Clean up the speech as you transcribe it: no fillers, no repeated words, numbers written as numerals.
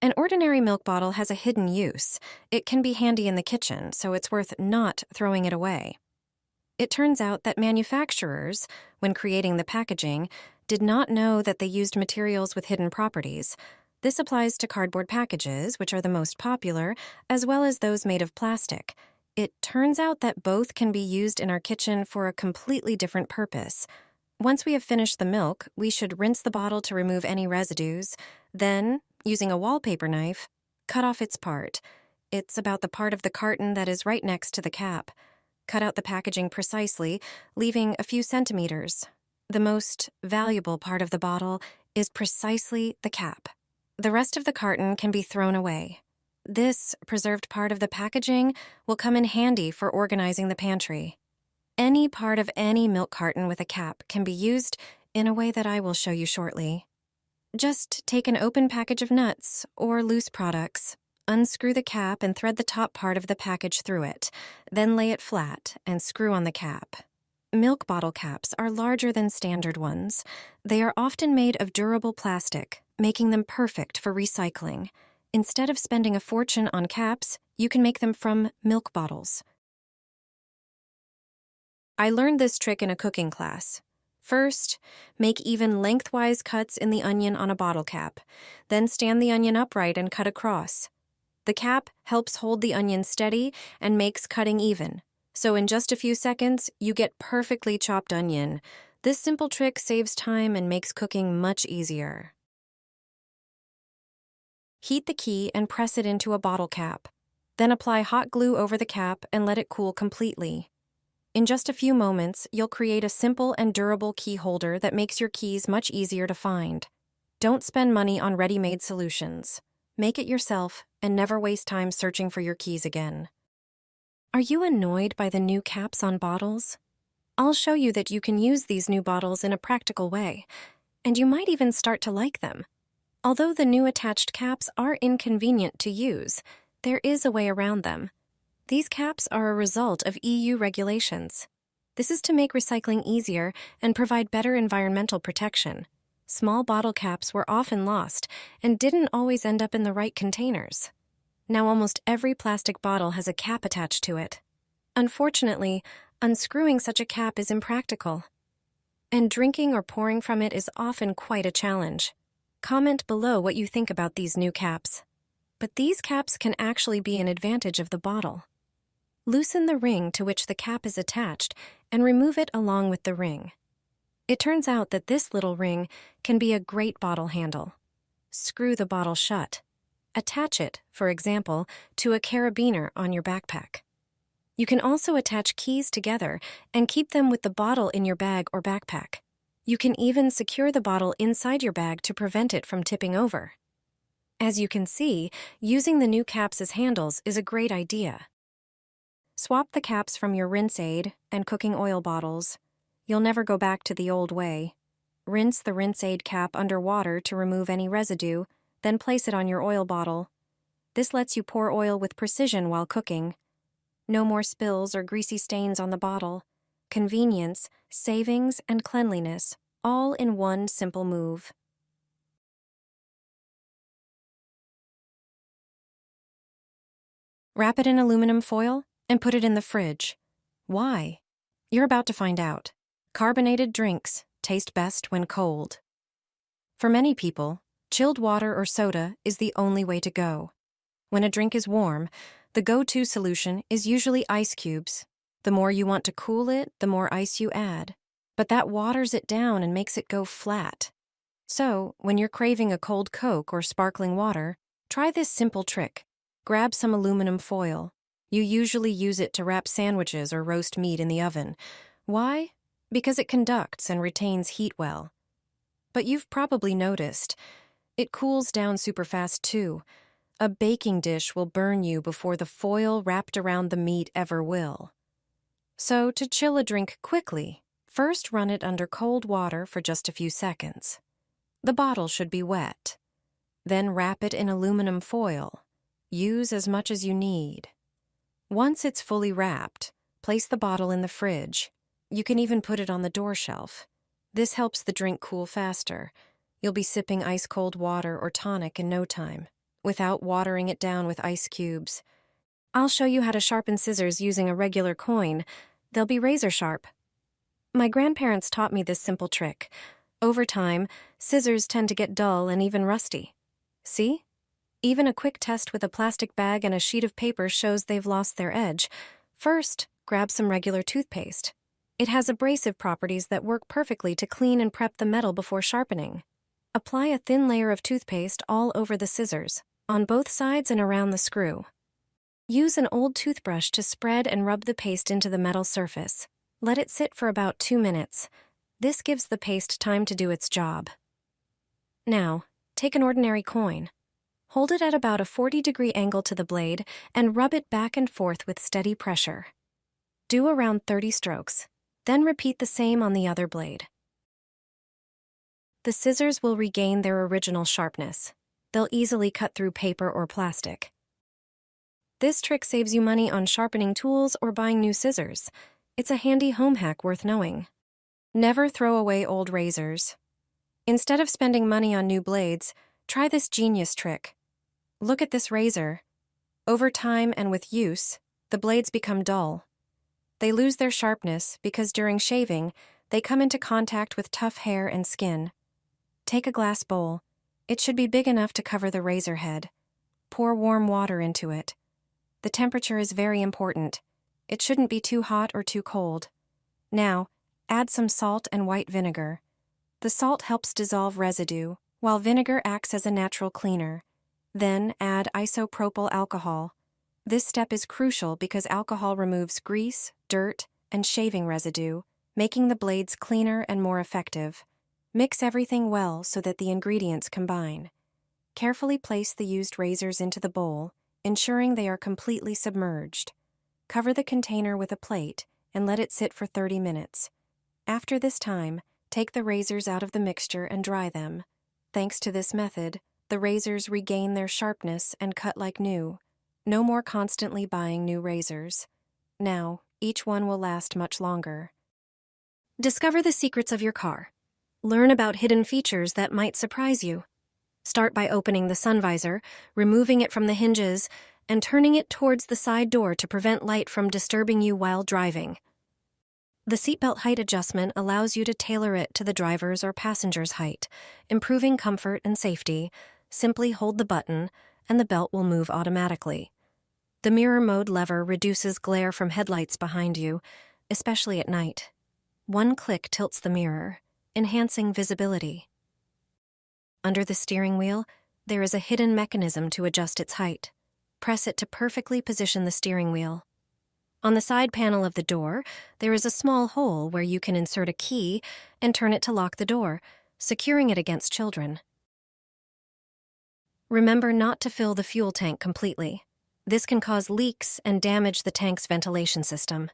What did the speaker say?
An ordinary milk bottle has a hidden use. It can be handy in the kitchen, so it's worth not throwing it away. It turns out that manufacturers, when creating the packaging, did not know that they used materials with hidden properties. This applies to cardboard packages, which are the most popular, as well as those made of plastic. It turns out that both can be used in our kitchen for a completely different purpose. Once we have finished the milk, we should rinse the bottle to remove any residues. Then, using a wallpaper knife, cut off its part. It's about the part of the carton that is right next to the cap. Cut out the packaging precisely, leaving a few centimeters. The most valuable part of the bottle is precisely the cap. The rest of the carton can be thrown away. This preserved part of the packaging will come in handy for organizing the pantry. Any part of any milk carton with a cap can be used in a way that I will show you shortly. Just take an open package of nuts or loose products, unscrew the cap and thread the top part of the package through it, then lay it flat and screw on the cap. Milk bottle caps are larger than standard ones. They are often made of durable plastic, making them perfect for recycling. Instead of spending a fortune on caps, you can make them from milk bottles. I learned this trick in a cooking class. First, make even lengthwise cuts in the onion on a bottle cap. Then stand the onion upright and cut across. The cap helps hold the onion steady and makes cutting even. So in just a few seconds, you get perfectly chopped onion. This simple trick saves time and makes cooking much easier. Heat the key and press it into a bottle cap. Then apply hot glue over the cap and let it cool completely. In just a few moments, you'll create a simple and durable key holder that makes your keys much easier to find. Don't spend money on ready-made solutions. Make it yourself and never waste time searching for your keys again. Are you annoyed by the new caps on bottles? I'll show you that you can use these new bottles in a practical way, and you might even start to like them. Although the new attached caps are inconvenient to use, there is a way around them. These caps are a result of EU regulations. This is to make recycling easier and provide better environmental protection. Small bottle caps were often lost and didn't always end up in the right containers. Now almost every plastic bottle has a cap attached to it. Unfortunately, unscrewing such a cap is impractical, and drinking or pouring from it is often quite a challenge. Comment below what you think about these new caps. But these caps can actually be an advantage of the bottle. Loosen the ring to which the cap is attached and remove it along with the ring. It turns out that this little ring can be a great bottle handle. Screw the bottle shut. Attach it, for example, to a carabiner on your backpack. You can also attach keys together and keep them with the bottle in your bag or backpack. You can even secure the bottle inside your bag to prevent it from tipping over. As you can see, using the new caps as handles is a great idea. Swap the caps from your rinse aid and cooking oil bottles. You'll never go back to the old way. Rinse the rinse aid cap under water to remove any residue, then place it on your oil bottle. This lets you pour oil with precision while cooking. No more spills or greasy stains on the bottle. Convenience, savings, and cleanliness, all in one simple move. Wrap it in aluminum foil and put it in the fridge. Why? You're about to find out. Carbonated drinks taste best when cold. For many people, chilled water or soda is the only way to go. When a drink is warm, the go-to solution is usually ice cubes. The more you want to cool it, the more ice you add. But that waters it down and makes it go flat. So, when you're craving a cold Coke or sparkling water, try this simple trick. Grab some aluminum foil. You usually use it to wrap sandwiches or roast meat in the oven. Why? Because it conducts and retains heat well. But you've probably noticed, it cools down super fast too. A baking dish will burn you before the foil wrapped around the meat ever will. So to chill a drink quickly, first run it under cold water for just a few seconds. The bottle should be wet. Then wrap it in aluminum foil. Use as much as you need. Once it's fully wrapped, place the bottle in the fridge. You can even put it on the door shelf. This helps the drink cool faster. You'll be sipping ice-cold water or tonic in no time. without watering it down with ice cubes. I'll show you how to sharpen scissors using a regular coin. They'll be razor sharp. My grandparents taught me this simple trick. Over time, scissors tend to get dull and even rusty. See? Even a quick test with a plastic bag and a sheet of paper shows they've lost their edge. First, grab some regular toothpaste. It has abrasive properties that work perfectly to clean and prep the metal before sharpening. Apply a thin layer of toothpaste all over the scissors, on both sides and around the screw. Use an old toothbrush to spread and rub the paste into the metal surface. Let it sit for about 2 minutes. This gives the paste time to do its job. Now, take an ordinary coin. Hold it at about a 40-degree angle to the blade and rub it back and forth with steady pressure. Do around 30 strokes, then repeat the same on the other blade. The scissors will regain their original sharpness. They'll easily cut through paper or plastic. This trick saves you money on sharpening tools or buying new scissors. It's a handy home hack worth knowing. Never throw away old razors. Instead of spending money on new blades, try this genius trick. Look at this razor. Over time and with use, the blades become dull. They lose their sharpness because during shaving, they come into contact with tough hair and skin. Take a glass bowl. It should be big enough to cover the razor head. Pour warm water into it. The temperature is very important. It shouldn't be too hot or too cold. Now, add some salt and white vinegar. The salt helps dissolve residue, while vinegar acts as a natural cleaner. Then add isopropyl alcohol. This step is crucial because alcohol removes grease, dirt, and shaving residue, making the blades cleaner and more effective. Mix everything well so that the ingredients combine. Carefully place the used razors into the bowl, ensuring they are completely submerged. Cover the container with a plate and let it sit for 30 minutes. After this time, take the razors out of the mixture and dry them. Thanks to this method, the razors regain their sharpness and cut like new. No more constantly buying new razors. Now, each one will last much longer. Discover the secrets of your car. Learn about hidden features that might surprise you. Start by opening the sun visor, removing it from the hinges, and turning it towards the side door to prevent light from disturbing you while driving. The seatbelt height adjustment allows you to tailor it to the driver's or passenger's height, improving comfort and safety. Simply hold the button, and the belt will move automatically. The mirror mode lever reduces glare from headlights behind you, especially at night. One click tilts the mirror, enhancing visibility. Under the steering wheel, there is a hidden mechanism to adjust its height. Press it to perfectly position the steering wheel. On the side panel of the door, there is a small hole where you can insert a key and turn it to lock the door, securing it against children. Remember not to fill the fuel tank completely. This can cause leaks and damage the tank's ventilation system.